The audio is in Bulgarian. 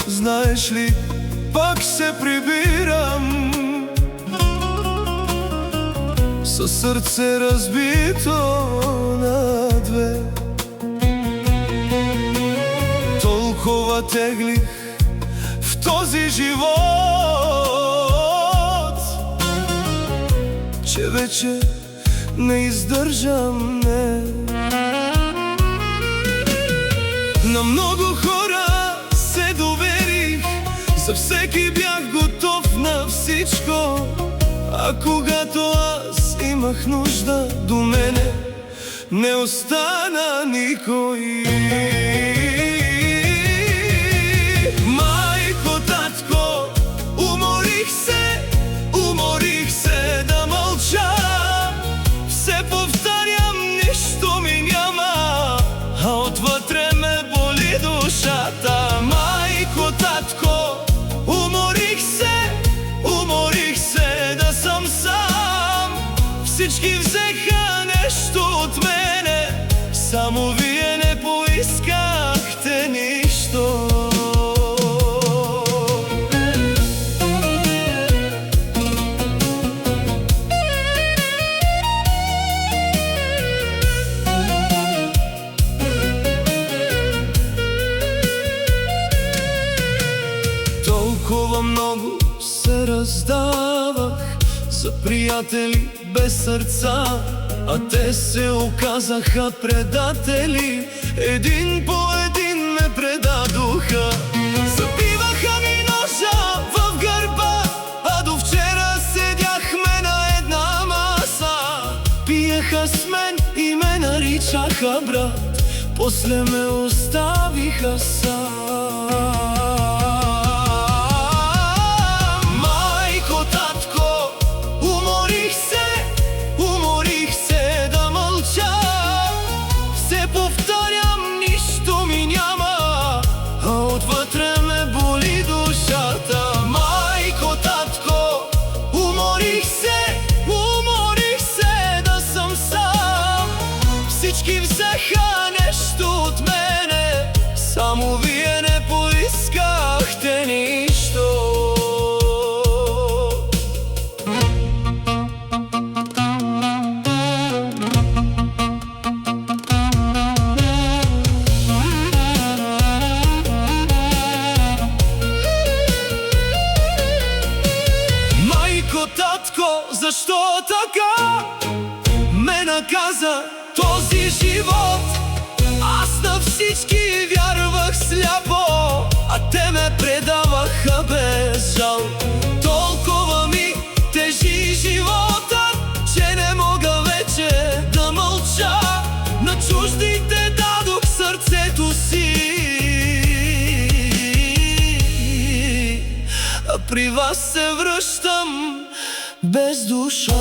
знаеш ли, пак се прибирам със сърце разбито на две. Толкова теглих в този живот, че вече не издържам, не. На много хора се доверих, за всеки бях готов на всичко, а когато аз имах нужда, до мене не остана никой. Майко, татко, уморих се да мълча. Все повтарям, нищо ми няма, а отвътре ме боли душата. Майко, татко, уморих се да съм сам. Всички взеха нещо от мене, само вие не поискахте нищо. Толкова много се раздавах за приятели без сърца, а те се оказаха предатели. Един по един ме предадоха. Забиваха ми ножа в гърба, а до вчера седяхме на една маса. Пиеха с мен и ме наричаха брат, после ме оставиха сам. Уморих се да мълча. Все повтарям, нищо ми няма, а отвътре ме боли душата. Майко, татко, уморих се да съм сам. Всички взеха нещо от мене, само вие не поискахте нищо. Татко, защо така ме наказа този живот? Аз на всички вярвах сляпо, а те ме предаваха без жал. Толкова ми тежи живота, че не мога вече да мълча. На чуждите дадох сърцето си, а при вас се връщам без душа.